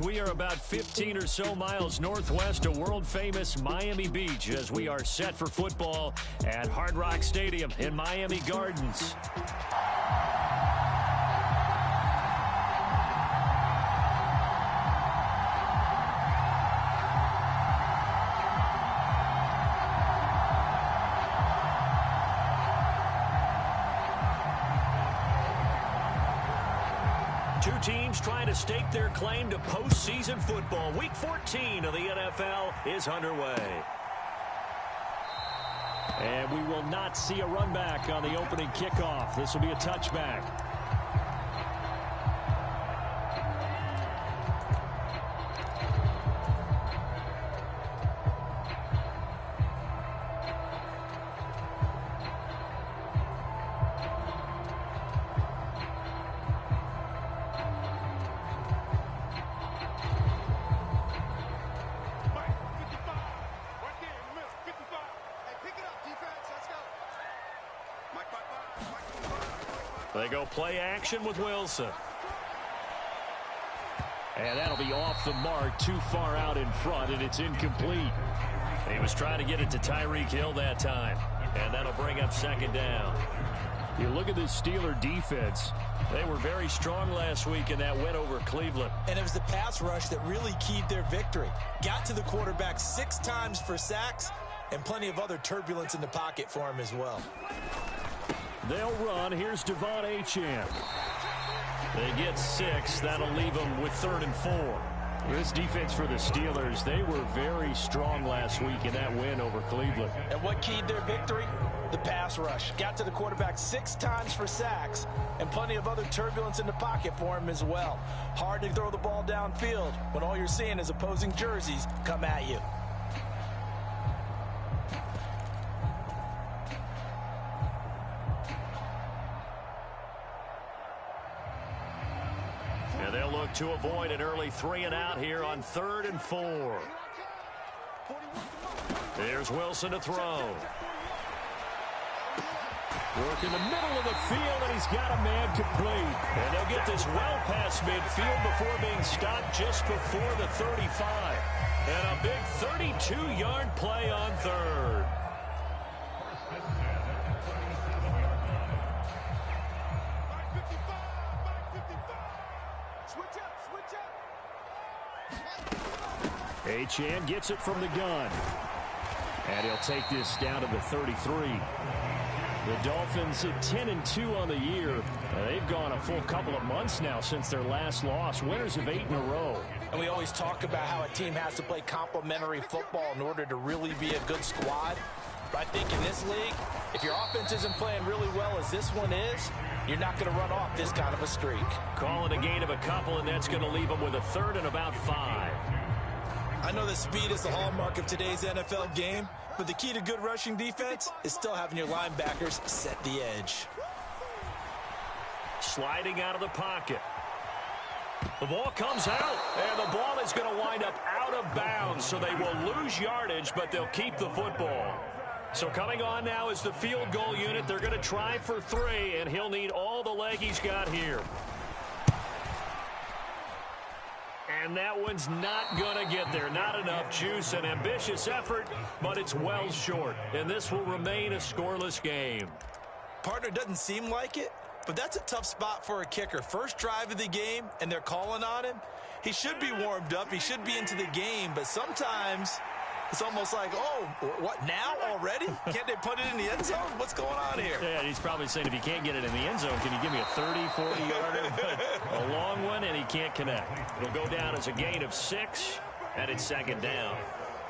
We are about 15 or so miles northwest of world-famous Miami Beach as we are set for football at Hard Rock Stadium in Miami Gardens. Two teams trying to stake their claim to postseason football. Week 14 of the NFL is underway. And we will not see a run back on the opening kickoff. This will be a touchback. They go play action with Wilson. And that'll be off the mark, too far out in front, and it's incomplete. He was trying to get it to Tyreek Hill that time, and that'll bring up second down. You look at this Steeler defense. They were very strong last week in that win over Cleveland. And it was the pass rush that really keyed their victory. Got to the quarterback 6 times for sacks, and plenty of other turbulence in the pocket for him as well. They'll run. Here's Devon Achane. They get 6. That'll leave them with 3rd and 4. This defense for the Steelers, they were very strong last week in that win over Cleveland. And what keyed their victory? The pass rush. Got to the quarterback 6 times for sacks, and plenty of other turbulence in the pocket for him as well. Hard to throw the ball downfield when all you're seeing is opposing jerseys come at you. To avoid an early 3-and-out here on 3rd and 4. There's Wilson to throw. Work in the middle of the field, and he's got a man complete. And they'll get this well past midfield before being stopped just before the 35. And a big 32-yard play on 3rd. Achane gets it from the gun. And he'll take this down to the 33. The Dolphins at 10-2 on the year. They've gone a full couple of months now since their last loss. Winners of 8 in a row. And we always talk about how a team has to play complementary football in order to really be a good squad. But I think in this league, if your offense isn't playing really well as this one is, you're not going to run off this kind of a streak. Call it a gain of a couple, and that's going to leave them with a 3rd and about 5. I know that speed is the hallmark of today's NFL game, but the key to good rushing defense is still having your linebackers set the edge. Sliding out of the pocket. The ball comes out, and the ball is going to wind up out of bounds, so they will lose yardage, but they'll keep the football. So coming on now is the field goal unit. They're going to try for 3, and he'll need all the leg he's got here. And that one's not going to get there. Not enough juice. An ambitious effort, but it's well short. And this will remain a scoreless game. Partner, doesn't seem like it, but that's a tough spot for a kicker. First drive of the game, and they're calling on him. He should be warmed up. He should be into the game, but sometimes it's almost like, oh, what, now already? Can't they put it in the end zone? What's going on here? Yeah, he's probably saying, if you can't get it in the end zone, can you give me a 30, 40-yarder? A long one, and he can't connect. It'll go down as a gain of 6, and it's 2nd down.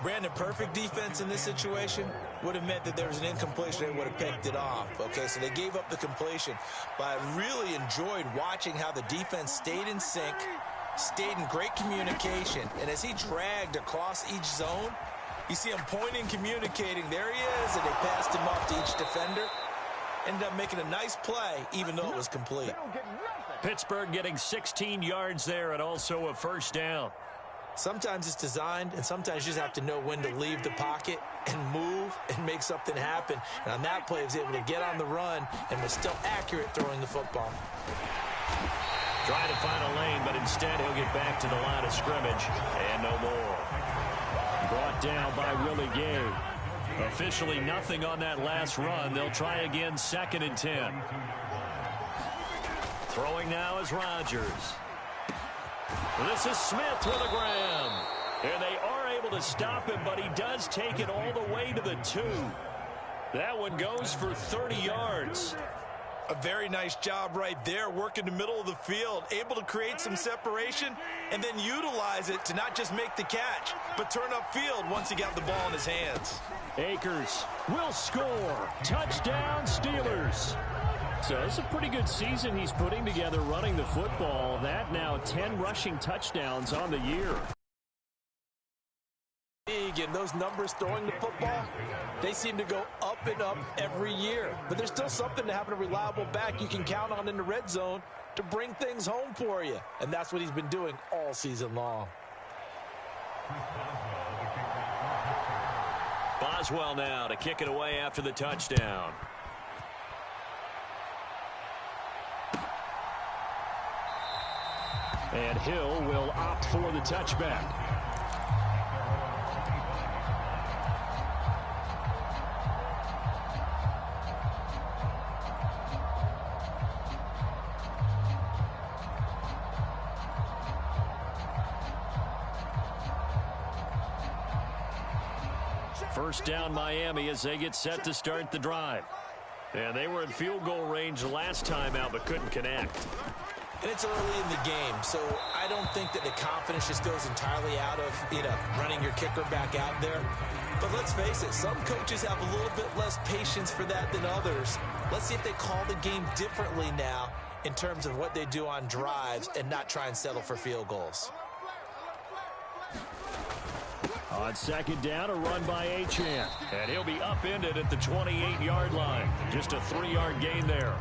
Brandon, perfect defense in this situation would have meant that there was an incompletion. They would have picked it off. Okay, so they gave up the completion. But I really enjoyed watching how the defense stayed in sync, stayed in great communication, and as he dragged across each zone, you see him pointing, communicating. There he is, and they passed him off to each defender. Ended up making a nice play, even though it was complete. Pittsburgh getting 16 yards there and also a 1st down. Sometimes it's designed, and sometimes you just have to know when to leave the pocket and move and make something happen. And on that play, he was able to get on the run and was still accurate throwing the football. Trying to find a lane, but Instead, he'll get back to the line of scrimmage and no more. Brought down by Willie Gay. Officially nothing on that last run. They'll try again 2nd and 10. Throwing now is Rodgers. This is Smith with a grab. And they are able to stop him, but he does take it all the way to the 2. That one goes for 30 yards. A very nice job right there, working the middle of the field, able to create some separation and then utilize it to not just make the catch, but turn upfield once he got the ball in his hands. Akers will score. Touchdown, Steelers. So it's a pretty good season he's putting together running the football. That now 10 rushing touchdowns on the year. And those numbers throwing the football, they seem to go up and up every year. But there's still something to having a reliable back you can count on in the red zone to bring things home for you. And that's what he's been doing all season long. Boswell now to kick it away after the touchdown. And Hill will opt for the touchback. First down Miami as they get set to start the drive. And they were in field goal range last time out but couldn't connect. And it's early in the game, so I don't think that the confidence just goes entirely out of, running your kicker back out there. But let's face it, some coaches have a little bit less patience for that than others. Let's see if they call the game differently now in terms of what they do on drives and not try and settle for field goals. On 2nd down, a run by Achane. And he'll be upended at the 28-yard line. Just a 3-yard gain there.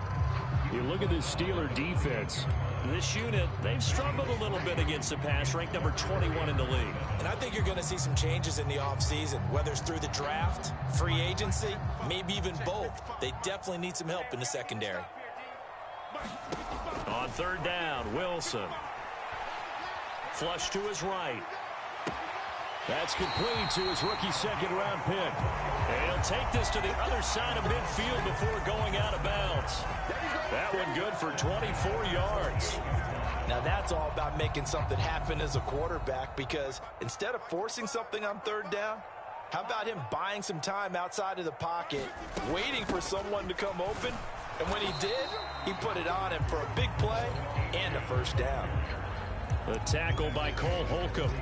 You look at this Steeler defense. This unit, they've struggled a little bit against the pass, ranked number 21 in the league. And I think you're going to see some changes in the offseason, whether it's through the draft, free agency, maybe even both. They definitely need some help in the secondary. On 3rd down, Wilson. Flush to his right. That's complete to his rookie 2nd-round pick. And he'll take this to the other side of midfield before going out of bounds. That one good for 24 yards. Now that's all about making something happen as a quarterback, because instead of forcing something on 3rd down, how about him buying some time outside of the pocket, waiting for someone to come open, and when he did, he put it on him for a big play and a 1st down. The tackle by Cole Holcomb.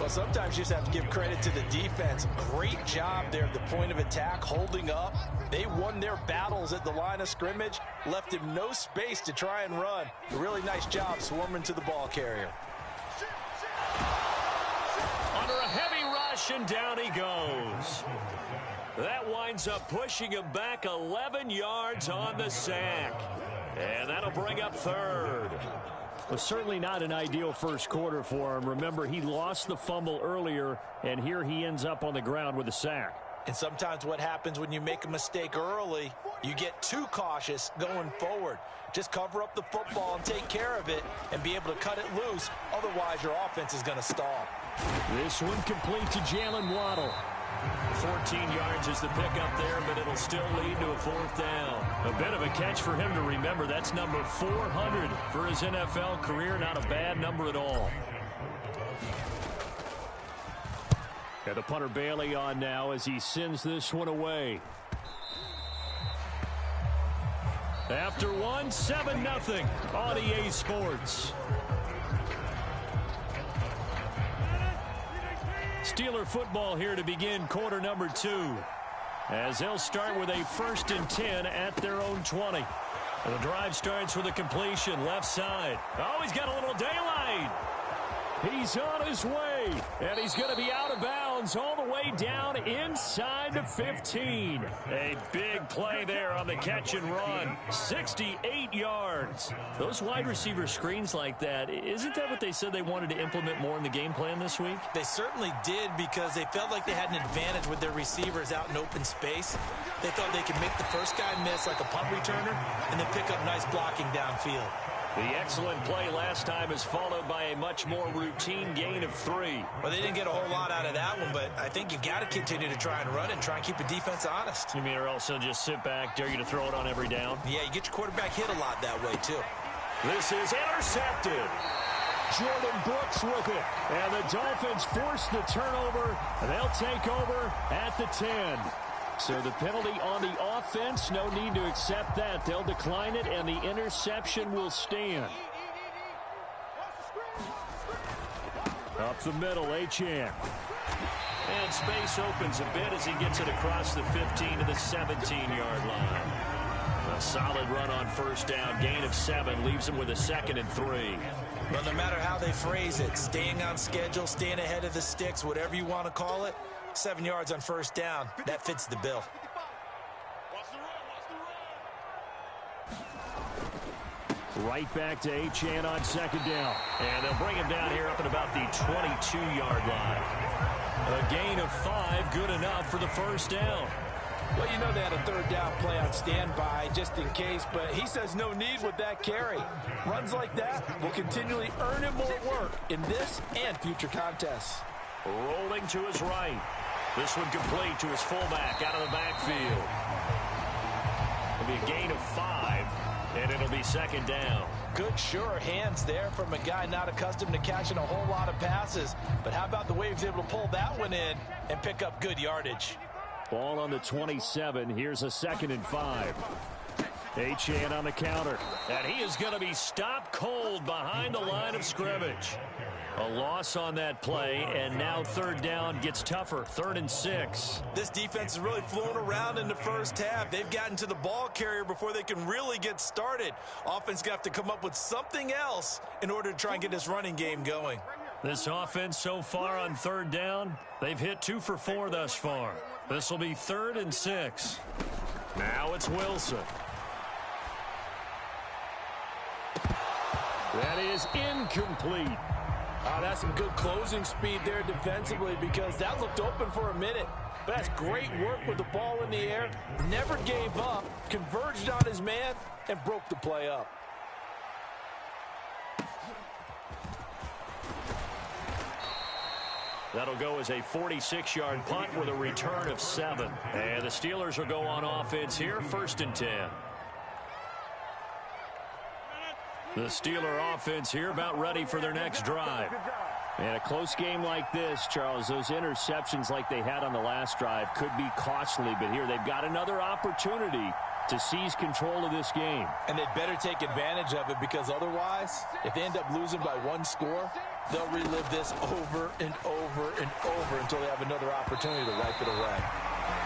Well, sometimes you just have to give credit to the defense. Great job there at the point of attack, holding up. They won their battles at the line of scrimmage, left him no space to try and run. A really nice job swarming to the ball carrier. Under a heavy rush, and down he goes. That winds up pushing him back 11 yards on the sack. And that'll bring up 3rd. Was certainly not an ideal first quarter for him. Remember, he lost the fumble earlier, and here he ends up on the ground with a sack. And sometimes what happens when you make a mistake early, you get too cautious going forward. Just cover up the football and take care of it and be able to cut it loose. Otherwise, your offense is going to stall. This one complete to Jalen Waddle. 14 yards is the pickup there, but it'll still lead to a 4th down. A bit of a catch for him to remember. That's number 400 for his NFL career. Not a bad number at all. And the punter Bailey on now as he sends this one away. After one, 7-0 on EA Sports. Steeler football here to begin quarter number 2. As they'll start with a 1st and 10 at their own 20. And the drive starts with a completion left side. Oh, he's got a little daylight. He's on his way, and he's going to be out of bounds all the way down inside the 15. A big play there on the catch and run. 68 yards. Those wide receiver screens like that, isn't that what they said they wanted to implement more in the game plan this week? They certainly did, because they felt like they had an advantage with their receivers out in open space. They thought they could make the first guy miss like a punt returner and then pick up nice blocking downfield. The excellent play last time is followed by a much more routine gain of 3. Well, they didn't get a whole lot out of that one, but I think you've got to continue to try and run and try and keep the defense honest. You mean or else they'll just sit back, dare you to throw it on every down? Yeah, you get your quarterback hit a lot that way, too. This is intercepted. Jordan Brooks with it. And the Dolphins force the turnover, and they'll take over at the 10. So the penalty on the offense, no need to accept that. They'll decline it, and the interception will stand. Up the middle, Achane. And space opens a bit as he gets it across the 15 to the 17-yard line. A solid run on first down, gain of 7, leaves him with a 2nd and 3. Well, no matter how they phrase it, staying on schedule, staying ahead of the sticks, whatever you want to call it, 7 yards on first down, that fits the bill. Right back to Achane on 2nd down. And they'll bring him down here up at about the 22-yard line. A gain of 5, good enough for the first down. Well, you know they had a 3rd down play on standby just in case, but he says no need with that carry. Runs like that will continually earn him more work in this and future contests. Rolling to his right. This one complete to his fullback out of the backfield. It'll be a gain of 5, and it'll be 2nd down. Good, sure hands there from a guy not accustomed to catching a whole lot of passes. But how about the way he was able to pull that one in and pick up good yardage? Ball on the 27. Here's a 2nd and 5. Achane on the counter. And he is going to be stopped cold behind the line of scrimmage. A loss on that play, and now 3rd down gets tougher. 3rd and 6. This defense is really flown around in the first half. They've gotten to the ball carrier before they can really get started. Offense got to come up with something else in order to try and get this running game going. This offense so far on 3rd down, they've hit 2 for 4 thus far. This will be 3rd and 6. Now it's Wilson. That is incomplete. That's some good closing speed there defensively because that looked open for a minute. But that's great work with the ball in the air. Never gave up, converged on his man, and broke the play up. That'll go as a 46-yard punt with a return of 7. And the Steelers will go on offense here, 1st and 10. The Steeler offense here about ready for their next drive. And a close game like this, Charles, those interceptions like they had on the last drive could be costly. But here they've got another opportunity to seize control of this game. And they'd better take advantage of it because otherwise, if they end up losing by 1 score, they'll relive this over and over and over until they have another opportunity to wipe it away.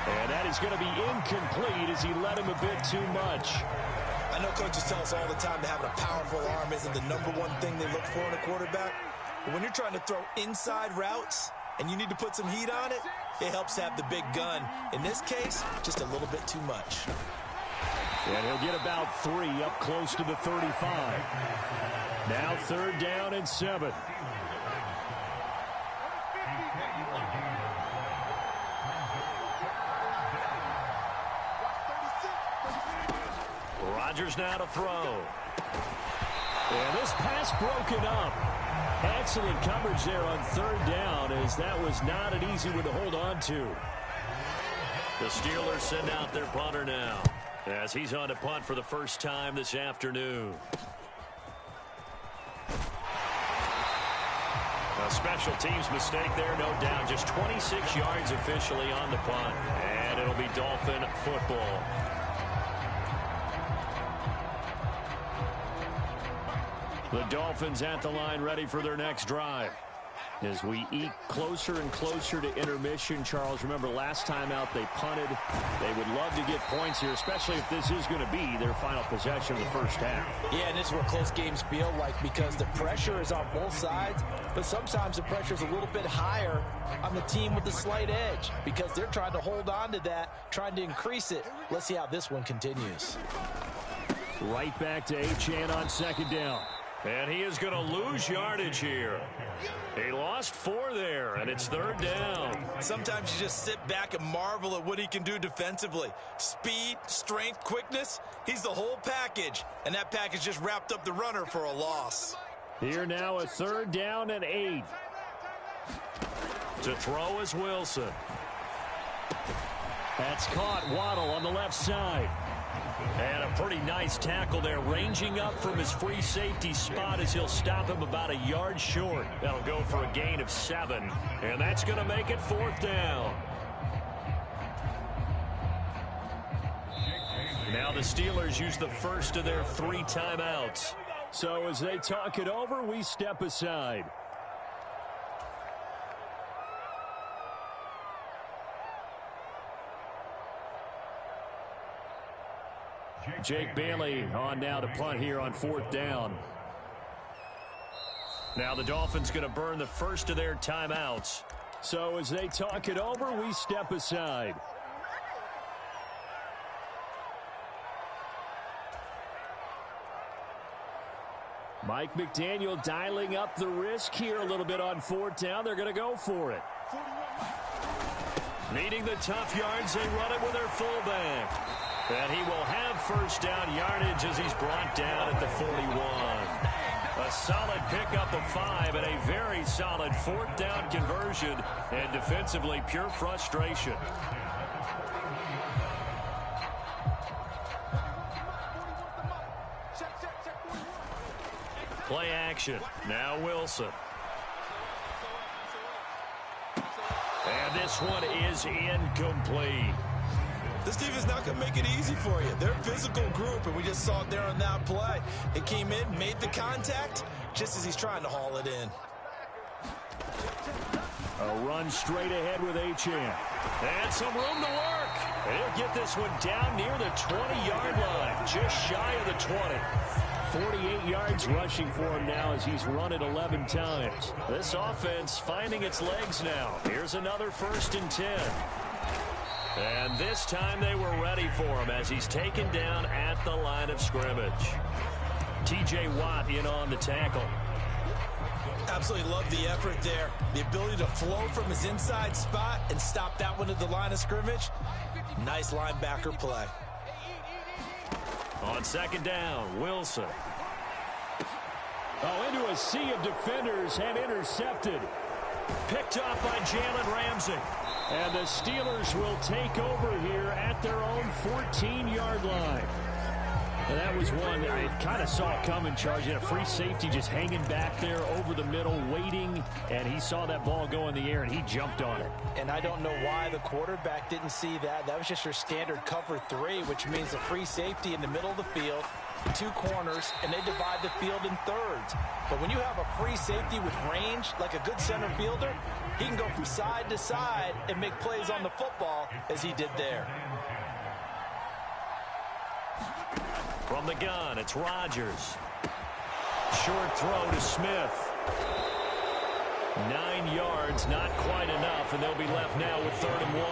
And that is going to be incomplete as he led him a bit too much. I know coaches tell us all the time that having a powerful arm isn't the #1 thing they look for in a quarterback. But when you're trying to throw inside routes and you need to put some heat on it, it helps have the big gun. In this case, just a little bit too much. And he'll get about 3 up close to the 35. Now 3rd down and 7. Rodgers now to throw. And this pass broken up. Excellent coverage there on 3rd down as that was not an easy one to hold on to. The Steelers send out their punter now as he's on to punt for the first time this afternoon. A special teams mistake there, no doubt. Just 26 yards officially on the punt. And it'll be Dolphin football. The Dolphins at the line ready for their next drive. As we eke closer and closer to intermission, Charles, remember last time out they punted. They would love to get points here, especially if this is going to be their final possession of the first half. Yeah, and this is what close games feel like because the pressure is on both sides, but sometimes the pressure is a little bit higher on the team with the slight edge because they're trying to hold on to that, trying to increase it. Let's see how this one continues. Right back to Achane on 2nd down. And he is going to lose yardage here. He lost 4 there, and it's 3rd down. Sometimes you just sit back and marvel at what he can do defensively. Speed, strength, quickness, he's the whole package. And that package just wrapped up the runner for a loss. Here now, a 3rd down and 8. To throw is Wilson. That's caught. Waddle on the left side. And a pretty nice tackle there, ranging up from his free safety spot as he'll stop him about a yard short. That'll go for a gain of 7, and that's going to make it 4th down. Now the Steelers use the first of their 3 timeouts. So as they talk it over, we step aside. Jake Bailey on now to punt here on 4th down. Now the Dolphins going to burn the first of their timeouts. So as they talk it over, we step aside. Mike McDaniel dialing up the risk here a little bit on 4th down. They're going to go for it. Needing the tough yards, they run it with their fullback. And he will have 1st down yardage as he's brought down at the 41. A solid pickup of 5 and a very solid 4th down conversion. And defensively, pure frustration. Play action. Now Wilson. And this one is incomplete. This defense is not going to make it easy for you. They're a physical group, and we just saw it there on that play. It came in, made the contact, just as he's trying to haul it in. A run straight ahead with Achane. And some room to work. And he'll get this one down near the 20-yard line, just shy of the 20. 48 yards rushing for him now as he's run it 11 times. This offense finding its legs now. Here's another 1st and 10. And this time they were ready for him as he's taken down at the line of scrimmage. T.J. Watt in on the tackle. Absolutely love the effort there. The ability to flow from his inside spot and stop that one at the line of scrimmage. Nice linebacker play. On 2nd down, Wilson. Oh, into a sea of defenders and intercepted. Picked off by Jalen Ramsey. And the Steelers will take over here at their own 14-yard line. And that was one that I kind of saw coming, charging a free safety just hanging back there over the middle, waiting, and he saw that ball go in the air, and he jumped on it. And I don't know why the quarterback didn't see that. That was just your standard cover 3, which means a free safety in the middle of the field, 2 corners, and they divide the field in thirds. But when you have a free safety with range, like a good center fielder, he can go from side to side and make plays on the football as he did there. From the gun, it's Rodgers. Short throw to Smith. 9 yards, not quite enough, and they'll be left now with 3rd and 1.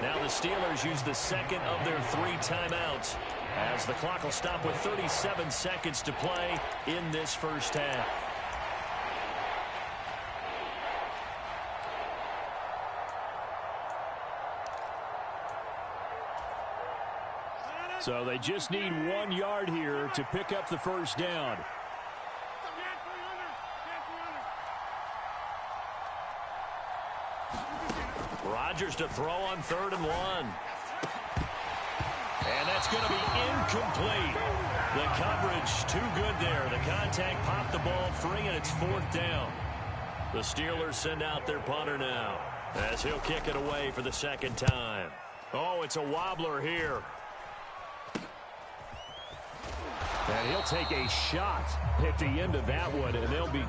Now the Steelers use the 2nd of their 3 timeouts as the clock will stop with 37 seconds to play in this first half. So they just need 1 yard here to pick up the 1st down. Rodgers to throw on 3rd and 1. And that's going to be incomplete. The coverage too good there. The contact popped the ball free, and it's 4th down. The Steelers send out their punter now as he'll kick it away for the 2nd time. Oh, it's a wobbler here. And he'll take a shot at the end of that one, and they'll be...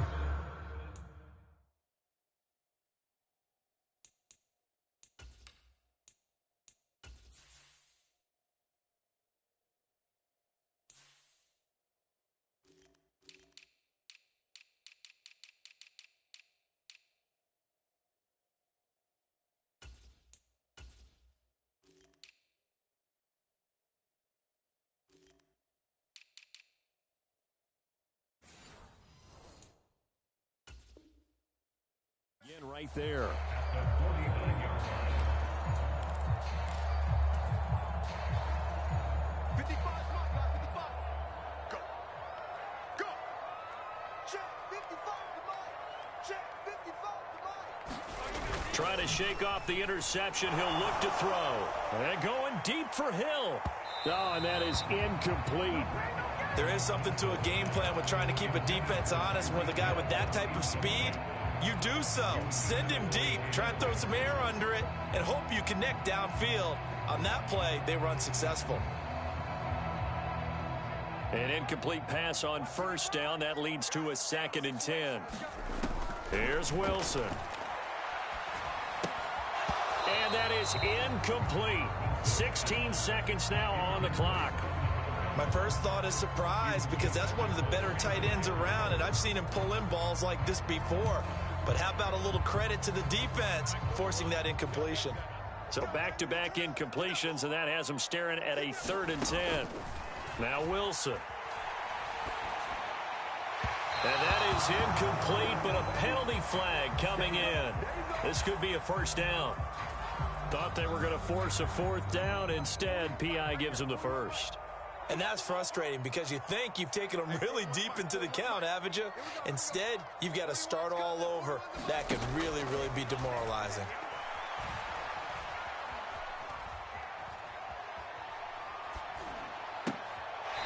right there. Trying to shake off the interception. He'll look to throw. And going deep for Hill. Oh, and that is incomplete. There is something to a game plan with trying to keep a defense honest. With a guy with that type of speed, you do so. Send him deep. Try and throw some air under it and hope you connect downfield. On that play, they were unsuccessful. An incomplete pass on first down. That leads to a 2nd and 10. Here's Wilson. And that is incomplete. 16 seconds now on the clock. My first thought is surprise because that's one of the better tight ends around, and I've seen him pull in balls like this before. But how about a little credit to the defense forcing that incompletion? So back-to-back incompletions, and that has him staring at a 3rd and 10. Now Wilson. And that is incomplete, but a penalty flag coming in. This could be a first down. Thought they were going to force a 4th down. Instead, P.I. gives them the first. And that's frustrating because you think you've taken them really deep into the count, haven't you? Instead, you've got to start all over. That could really, really be demoralizing.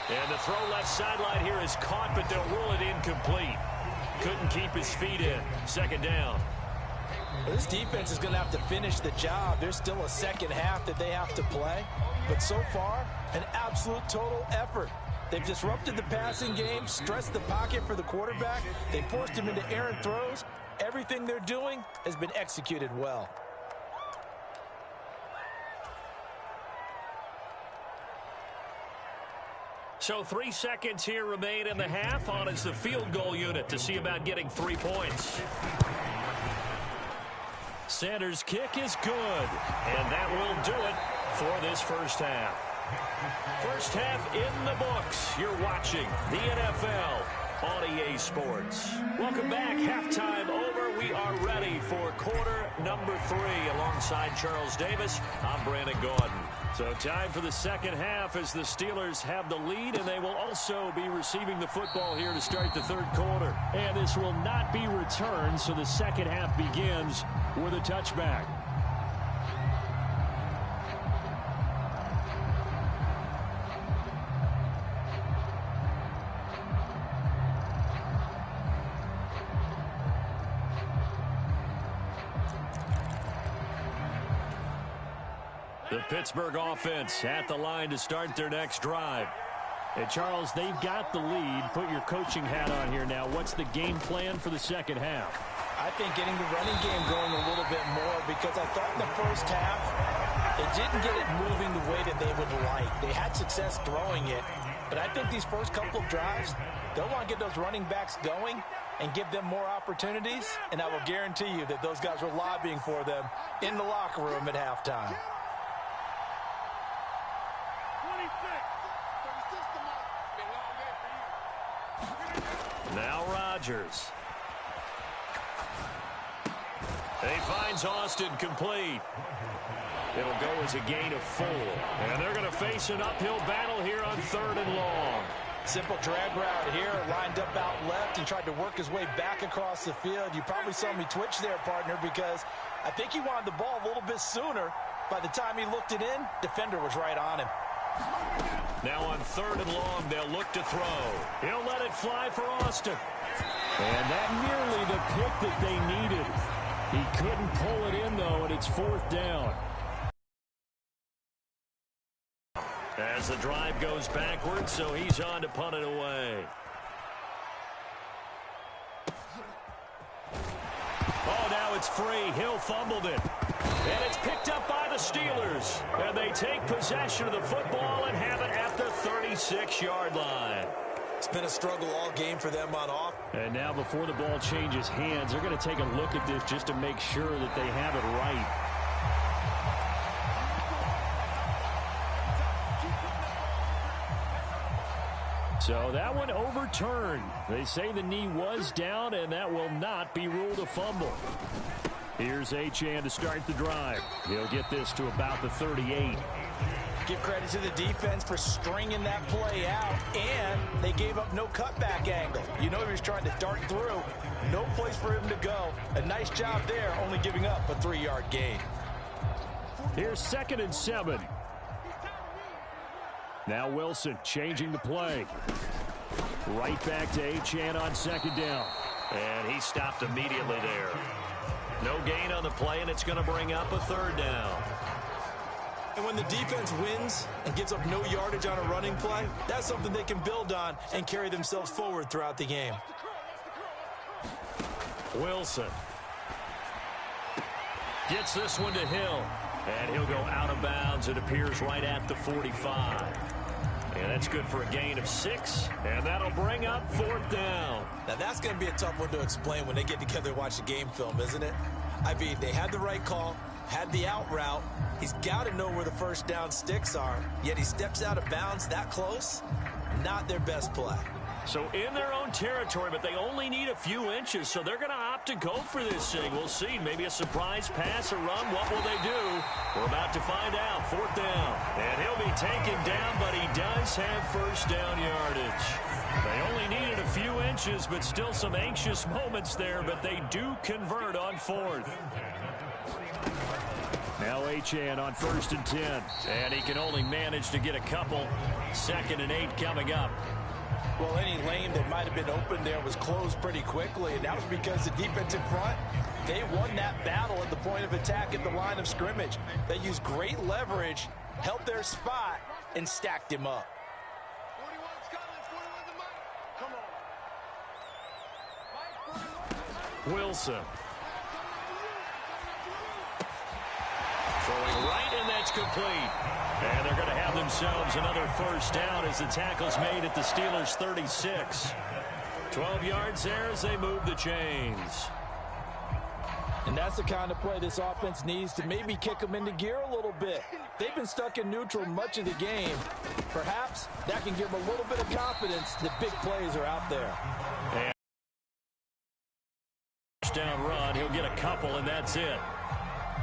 And the throw left sideline here is caught, but they'll rule it incomplete. Couldn't keep his feet in. 2nd down. Well, this defense is going to have to finish the job. There's still a second half that they have to play. But so far, an absolute total effort. They've disrupted the passing game, stressed the pocket for the quarterback. They forced him into errant throws. Everything they're doing has been executed well. So 3 seconds here remain in the half. On is the field goal unit to see about getting 3 points. Sanders' kick is good, and that will do it for this first half. First half in the books. You're watching the NFL on EA Sports. Welcome back. Halftime over. We are ready for quarter number 3. Alongside Charles Davis, I'm Brandon Gordon. So time for the second half as the Steelers have the lead, and they will also be receiving the football here to start the 3rd quarter. And this will not be returned, so the second half begins with a touchback. The Pittsburgh offense at the line to start their next drive. And Charles, they've got the lead. Put your coaching hat on here now. What's the game plan for the second half? I think getting the running game going a little bit more because I thought in the first half they didn't get it moving the way that they would like. They had success throwing it, but I think these first couple of drives, they'll want to get those running backs going and give them more opportunities, and I will guarantee you that those guys were lobbying for them in the locker room at halftime. Now Rodgers. He finds Austin complete. It'll go as a gain of 4. And they're going to face an uphill battle here on 3rd and long. Simple drag route here, lined up out left and tried to work his way back across the field. You probably saw me twitch there, partner, because I think he wanted the ball a little bit sooner. By the time he looked it in, defender was right on him. Now on 3rd and long, they'll look to throw. He'll let it fly for Austin. And that nearly the pick that they needed. He couldn't pull it in, though, and it's 4th down. As the drive goes backwards, so he's on to punt it away. Oh, now it's free. Hill fumbled it. And it's picked up by the Steelers. And they take possession of the football and have it at the 36-yard line. It's been a struggle all game for them on off. And now before the ball changes hands, they're going to take a look at this just to make sure that they have it right. So that one overturned. They say the knee was down, and that will not be ruled a fumble. Here's Achane to start the drive. He'll get this to about the 38. Give credit to the defense for stringing that play out, and they gave up no cutback angle. You know he was trying to dart through. No place for him to go. A nice job there, only giving up a 3-yard gain. Here's 2nd and 7. Now Wilson changing the play. Right back to Achane on 2nd down. And he stopped immediately there. No gain on the play, and it's going to bring up a 3rd down. And when the defense wins and gives up no yardage on a running play, that's something they can build on and carry themselves forward throughout the game. Wilson gets this one to Hill, and he'll go out of bounds. It appears right at the 45. And that's good for a gain of 6, and that'll bring up 4th down. Now, that's going to be a tough one to explain when they get together and watch the game film, isn't it? I mean, they had the right call, had the out route. He's got to know where the 1st down sticks are, yet he steps out of bounds that close. Not their best play. So in their own territory, but they only need a few inches, so they're going to opt to go for this thing. We'll see. Maybe a surprise pass or run. What will they do? We're about to find out. 4th down. And he'll be taken down, but he does have 1st down yardage. They only needed a few inches, but still some anxious moments there, but they do convert on 4th. Now Achane on 1st and 10. And he can only manage to get a couple. 2nd and 8 coming up. Well, any lane that might have been open there was closed pretty quickly, and that was because the defense in front, they won that battle at the point of attack at the line of scrimmage. They used great leverage, held their spot, and stacked him up. Wilson. Throwing right, and that's complete. And they're going to have themselves another 1st down as the tackle's made at the Steelers' 36. 12 yards there as they move the chains. And that's the kind of play this offense needs to maybe kick them into gear a little bit. They've been stuck in neutral much of the game. Perhaps that can give them a little bit of confidence that big plays are out there. And down run, he'll get a couple, and that's it.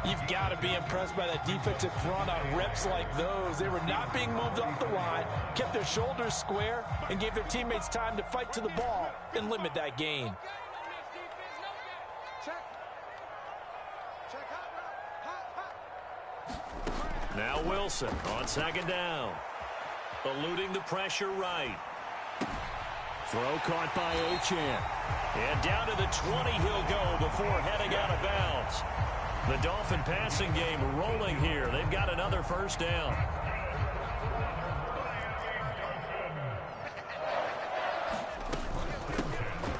You've got to be impressed by that defensive front on reps like those. They were not being moved off the line, kept their shoulders square, and gave their teammates time to fight to the ball and limit that gain. Now Wilson on 2nd down. Eluding the pressure right. Throw caught by Achane. And down to the 20 he'll go before heading out of bounds. The Dolphin passing game rolling here. They've got another 1st down.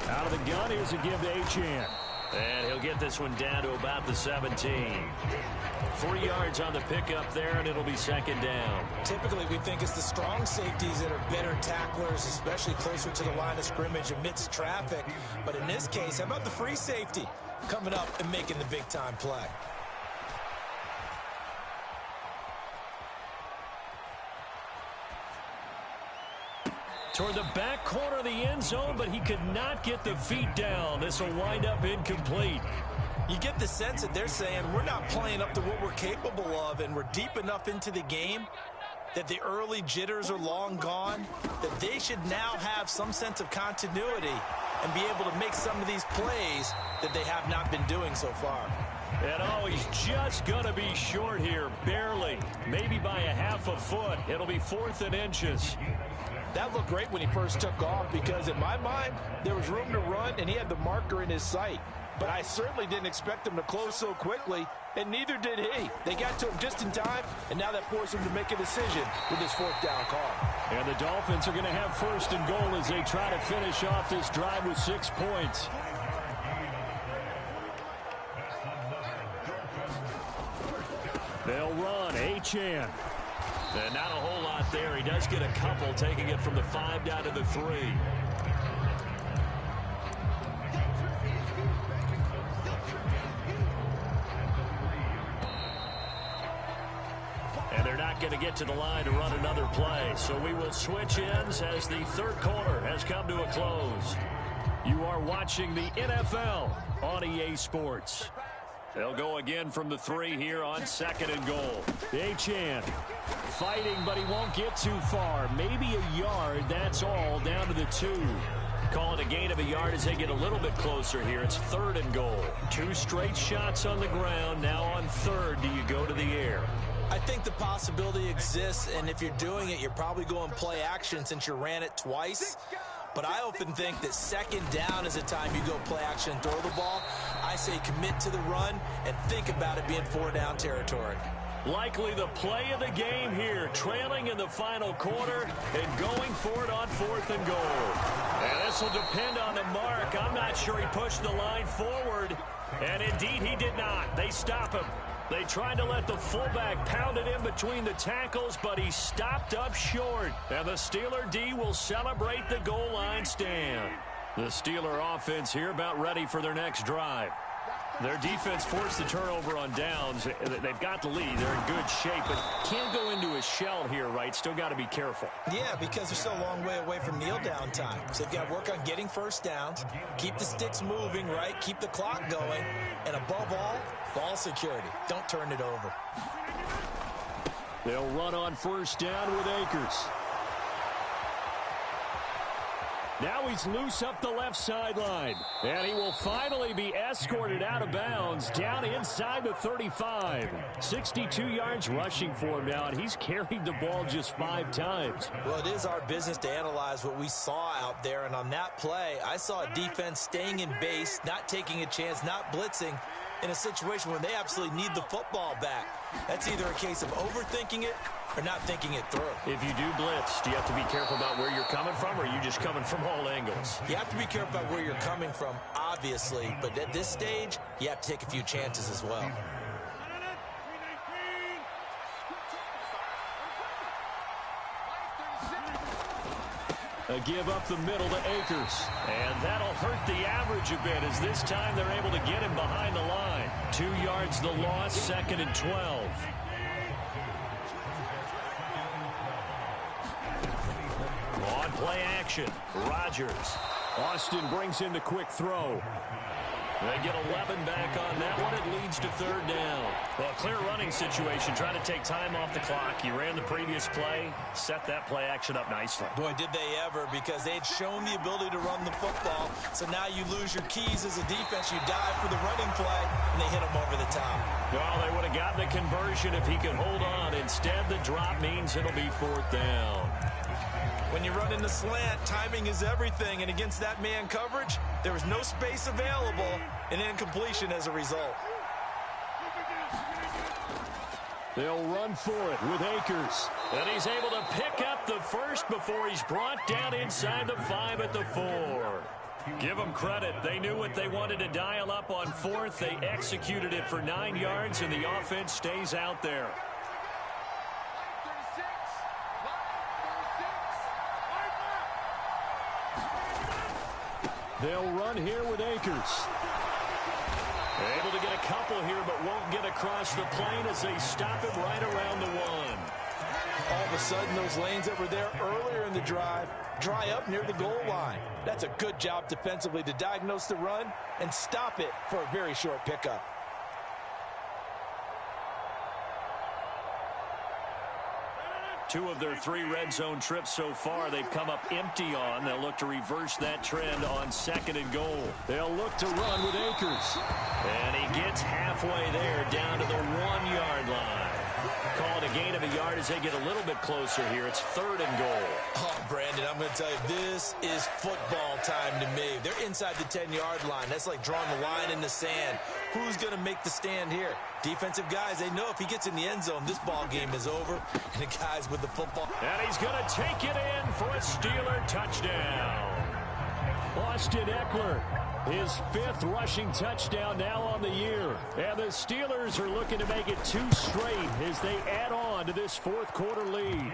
Out of the gun, here's a give to Achane. And he'll get this one down to about the 17. 3 yards on the pickup there, and it'll be 2nd down. Typically, we think it's the strong safeties that are better tacklers, especially closer to the line of scrimmage amidst traffic. But in this case, how about the free safety coming up and making the big-time play? Toward the back corner of the end zone, but he could not get the feet down. This will wind up incomplete. You get the sense that they're saying we're not playing up to what we're capable of, and we're deep enough into the game that the early jitters are long gone, that they should now have some sense of continuity and be able to make some of these plays that they have not been doing so far. And oh, he's just going to be short here, barely, maybe by a half a foot. It'll be 4th and inches. That looked great when he first took off because, in my mind, there was room to run, and he had the marker in his sight. But I certainly didn't expect him to close so quickly, and neither did he. They got to him just in time, and now that forced him to make a decision with his 4th down call. And the Dolphins are going to have 1st and goal as they try to finish off this drive with 6 points. They'll run. Achane. And not a whole lot there. He does get a couple, taking it from the 5 down to the 3. And they're not going to get to the line to run another play. So we will switch ends as the 3rd quarter has come to a close. You are watching the NFL on EA Sports. They'll go again from the 3 here on 2nd and goal. Achane fighting, but he won't get too far. Maybe a yard, that's all, down to the 2. Call it a gain of a yard as they get a little bit closer here. It's 3rd and goal. 2 straight shots on the ground. Now on 3rd, do you go to the air? I think the possibility exists, and if you're doing it, you're probably going play action since you ran it twice. But I often think that 2nd down is a time you go play action and throw the ball. I say commit to the run and think about it being 4-down territory. Likely the play of the game here, trailing in the final quarter and going for it on 4th and goal. And this will depend on the mark. I'm not sure he pushed the line forward, and indeed he did not. They stop him. They tried to let the fullback pound it in between the tackles, but he stopped up short. And the Steeler D will celebrate the goal line stand. The Steeler offense here about ready for their next drive. Their defense forced the turnover on downs. They've got the lead. They're in good shape, but can't go into a shell here, right? Still got to be careful. Yeah, because they're still a long way away from kneel down time. So they've got to work on getting first downs, keep the sticks moving, right? Keep the clock going, and above all, ball security. Don't turn it over. They'll run on 1st down with Akers. Now he's loose up the left sideline. And he will finally be escorted out of bounds down inside the 35. 62 yards rushing for him now, and he's carried the ball just 5 times. Well, it is our business to analyze what we saw out there, and on that play, I saw a defense staying in base, not taking a chance, not blitzing, in a situation where they absolutely need the football back. That's either a case of overthinking it or not thinking it through. If you do blitz, do you have to be careful about where you're coming from, or are you just coming from all angles? You have to be careful about where you're coming from, obviously, but at this stage, you have to take a few chances as well. A give up the middle to Akers. And that'll hurt the average a bit as this time they're able to get him behind the line. 2 yards the loss, 2nd and 12. On play action, Rodgers. Austin brings in the quick throw. They get 11 back on that one. It leads to 3rd down. Well, clear running situation, trying to take time off the clock. You ran the previous play, set that play action up nicely. Boy, did they ever, because they had shown the ability to run the football. So now you lose your keys as a defense. You dive for the running play, and they hit them over the top. Well, they would have gotten the conversion if he could hold on. Instead, the drop means it'll be 4th down. When you run in the slant, timing is everything, and against that man coverage, there was no space available, and incompletion as a result. They'll run for it with Akers, and he's able to pick up the first before he's brought down inside the 5 at the 4. Give them credit. They knew what they wanted to dial up on 4th. They executed it for 9 yards, and the offense stays out there. They'll run here with Akers. Able to get a couple here, but won't get across the plane as they stop him right around the 1. All of a sudden, those lanes that were there earlier in the drive dry up near the goal line. That's a good job defensively to diagnose the run and stop it for a very short pickup. Two of their 3 red zone trips so far, they've come up empty on. They'll look to reverse that trend on 2nd and goal. They'll look to run with Akers. And he gets halfway there, down to the 1-yard line. Call it a gain of a yard as they get a little bit closer here. It's 3rd and goal. Oh, Brandon, I'm going to tell you, this is football time to me. They're inside the 10-yard line. That's like drawing the line in the sand. Who's going to make the stand here? Defensive guys, they know if he gets in the end zone, this ball game is over. And the guys with the football. And he's going to take it in for a Steeler touchdown. Austin Eckler, his 5th rushing touchdown now on the year. And the Steelers are looking to make it 2 straight as they add on to this 4th quarter lead.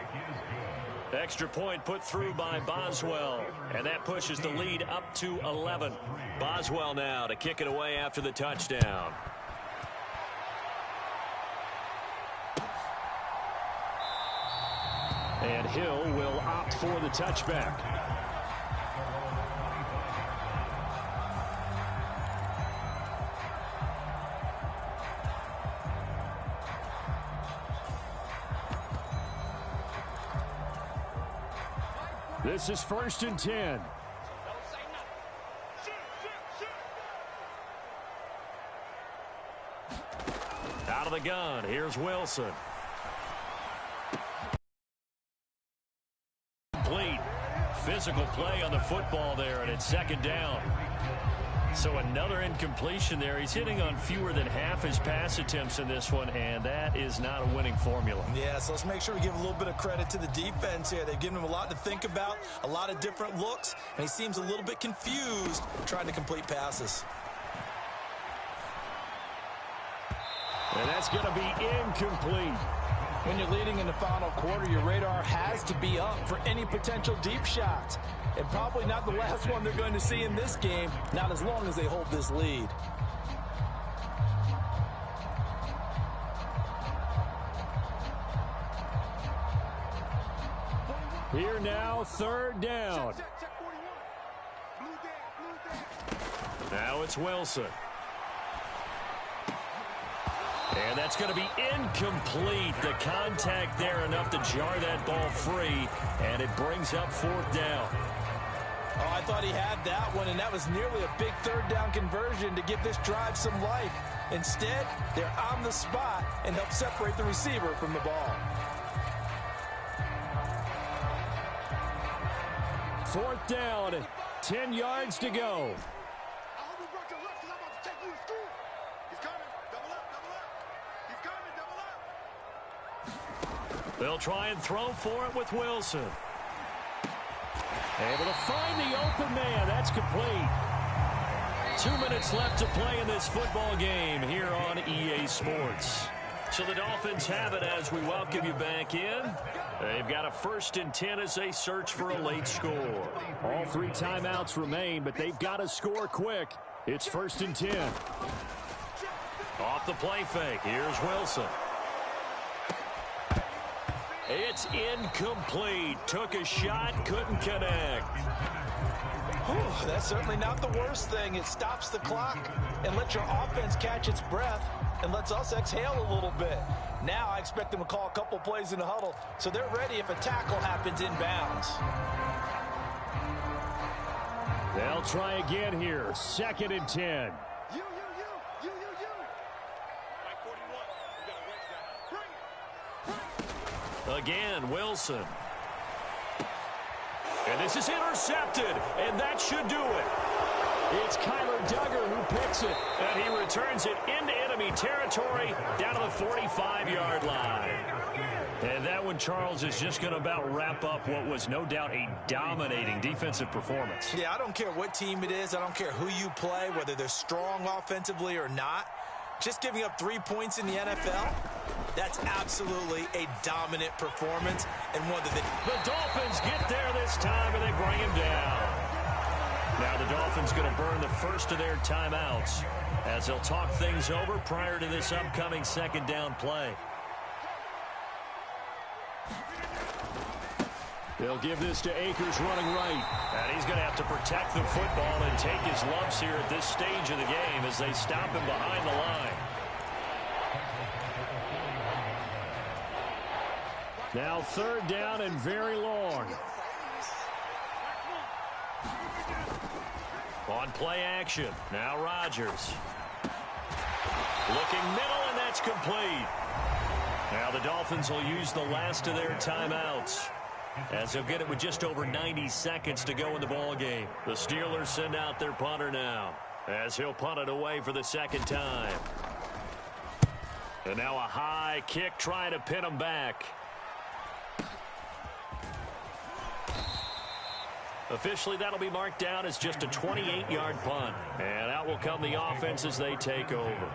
Extra point put through by Boswell, and that pushes the lead up to 11. Boswell now to kick it away after the touchdown. And Hill will opt for the touchback. This is 1st and 10. Out of the gun, here's Wilson. Complete. Physical play on the football there, and it's 2nd down. So another incompletion there. He's hitting on fewer than half his pass attempts in this one, and that is not a winning formula. Yeah, so let's make sure we give a little bit of credit to the defense here. They've given him a lot to think about, a lot of different looks, and he seems a little bit confused trying to complete passes. And that's going to be incomplete. When you're leading in the final quarter, your radar has to be up for any potential deep shots. And probably not the last one they're going to see in this game, not as long as they hold this lead. Here now, 3rd down. Now it's Wilson. And that's going to be incomplete. The contact there enough to jar that ball free, and it brings up 4th down. Oh, I thought he had that one, and that was nearly a big 3rd down conversion to give this drive some life. Instead, they're on the spot and help separate the receiver from the ball. 4th down, 10 yards to go. They'll try and throw for it with Wilson. Able to find the open man. That's complete. 2 minutes left to play in this football game here on EA Sports. So the Dolphins have it as we welcome you back in. They've got a 1st and 10 as they search for a late score. All 3 timeouts remain, but they've got to score quick. It's 1st and 10. Off the play fake. Here's Wilson. It's incomplete. Took a shot, couldn't connect. Whew, that's certainly not the worst thing. It stops the clock and lets your offense catch its breath and lets us exhale a little bit. Now I expect them to call a couple plays in the huddle so they're ready if a tackle happens inbounds. They'll try again here. 2nd and 10. Again, Wilson. And this is intercepted, and that should do it. It's Kyler Duggar who picks it, and he returns it into enemy territory down to the 45-yard line. And that one, Charles, is just going to about wrap up what was no doubt a dominating defensive performance. Yeah, I don't care what team it is. I don't care who you play, whether they're strong offensively or not. Just giving up 3 points in the NFL, that's absolutely a dominant performance. And one that the Dolphins get there this time, and they bring him down. Now the Dolphins going to burn the first of their timeouts as they'll talk things over prior to this upcoming 2nd down play. They'll give this to Akers running right. And he's going to have to protect the football and take his lumps here at this stage of the game as they stop him behind the line. Now 3rd down and very long. On play action. Now Rodgers. Looking middle, and that's complete. Now the Dolphins will use the last of their timeouts, as they'll get it with just over 90 seconds to go in the ball game. The Steelers send out their punter now, as he'll punt it away for the 2nd time. And now a high kick trying to pin him back. Officially, that'll be marked down as just a 28-yard punt. And out will come the offense as they take over.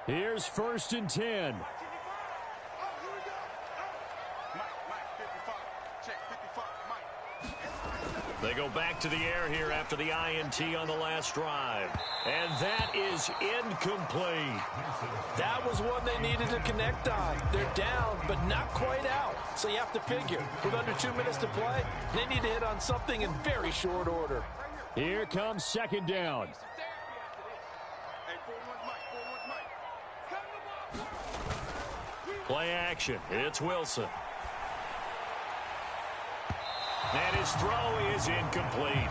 Here's 1st and 10. They go back to the air here after the INT on the last drive. And that is incomplete. That was one they needed to connect on. They're down, but not quite out. So you have to figure, with under 2 minutes to play, they need to hit on something in very short order. Here comes 2nd down. Play action. It's Wilson. And his throw is incomplete.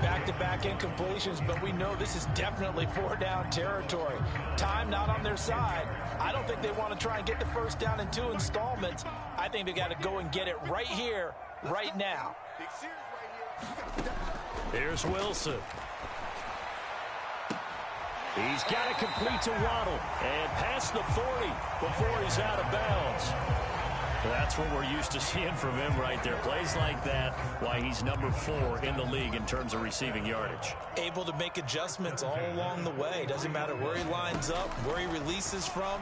Back-to-back incompletions, but we know this is definitely four-down territory. Time not on their side. I don't think they want to try and get the first down in 2 installments. I think they got to go and get it right here, right now. Here's Wilson. He's got it complete to Waddle. And past the 40 before he's out of bounds. That's what we're used to seeing from him right there. Plays like that, why he's number 4 in the league in terms of receiving yardage. Able to make adjustments all along the way. Doesn't matter where he lines up, where he releases from,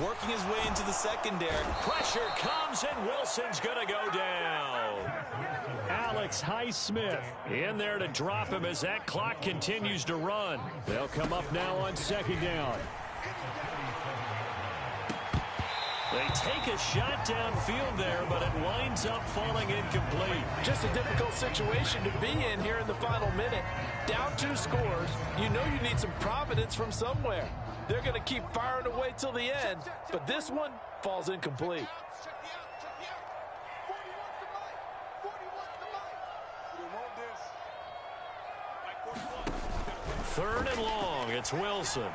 working his way into the secondary. Pressure comes, and Wilson's going to go down. Alex Highsmith in there to drop him as that clock continues to run. They'll come up now on second down. They take a shot downfield there, but it winds up falling incomplete. Just a difficult situation to be in here in the final minute. Down 2 scores, you know you need some providence from somewhere. They're going to keep firing away till the end, but this one falls incomplete. Third and long, it's Wilson.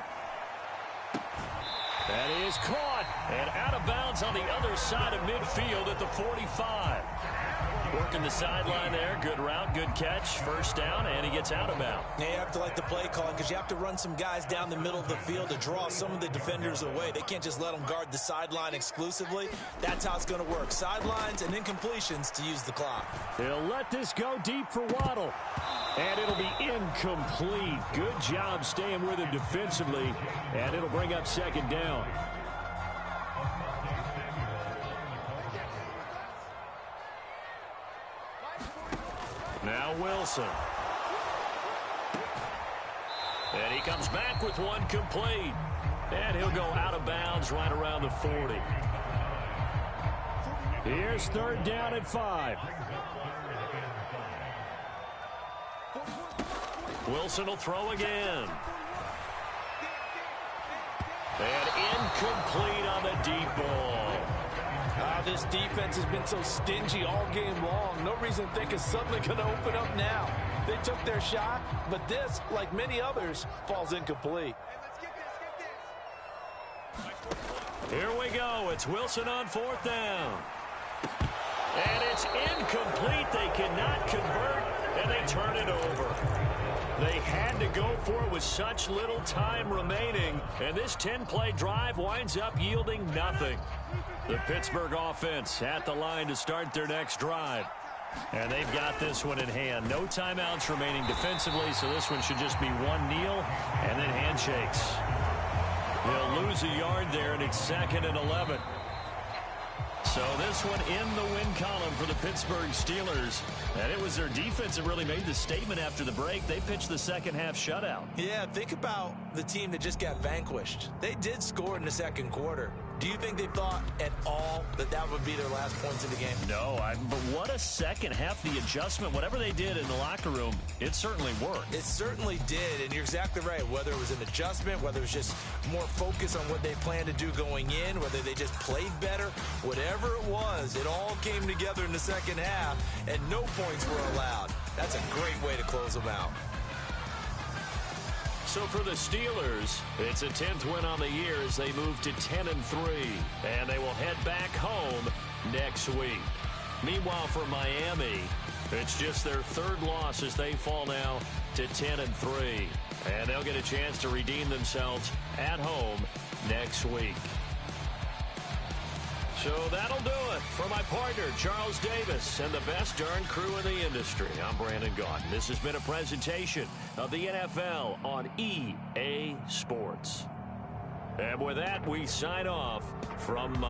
That is caught and out of bounds on the other side of midfield at the 45. Working the sideline there. Good route, good catch. First down, and he gets out of bounds. Yeah, you have to like the play calling because you have to run some guys down the middle of the field to draw some of the defenders away. They can't just let them guard the sideline exclusively. That's how it's going to work. Sidelines and incompletions to use the clock. They'll let this go deep for Waddle. And it'll be incomplete. Good job staying with him defensively. And it'll bring up second down. Now Wilson. And he comes back with one complete. And he'll go out of bounds right around the 40. Here's third down at 5. Wilson will throw again. And incomplete on the deep ball. This defense has been so stingy all game long. No reason to think it's suddenly going to open up now. They took their shot, but this, like many others, falls incomplete. Here we go. It's Wilson on fourth down. And it's incomplete. They cannot convert, and they turn it over. They had to go for it with such little time remaining, and this 10-play drive winds up yielding nothing. The Pittsburgh offense at the line to start their next drive. And they've got this one in hand. No timeouts remaining defensively, so this one should just be one kneel and then handshakes. They'll lose a yard there, and it's 2nd and 11. So this one in the win column for the Pittsburgh Steelers. And it was their defense that really made the statement after the break. They pitched the second half shutout. Yeah, think about the team that just got vanquished. They did score in the second quarter. Do you think they thought at all that that would be their last points of the game? No, but what a second half. The adjustment, whatever they did in the locker room, it certainly worked. It certainly did, and you're exactly right. Whether it was an adjustment, whether it was just more focus on what they planned to do going in, whether they just played better, whatever it was, it all came together in the second half, and no points were allowed. That's a great way to close them out. So for the Steelers, it's a 10th win on the year as they move to 10-3, and they will head back home next week. Meanwhile, for Miami, it's just their third loss as they fall now to 10-3, and they'll get a chance to redeem themselves at home next week. So that'll do it for my partner, Charles Davis, and the best darn crew in the industry. I'm Brandon Gaudin. This has been a presentation of the NFL on EA Sports. And with that, we sign off from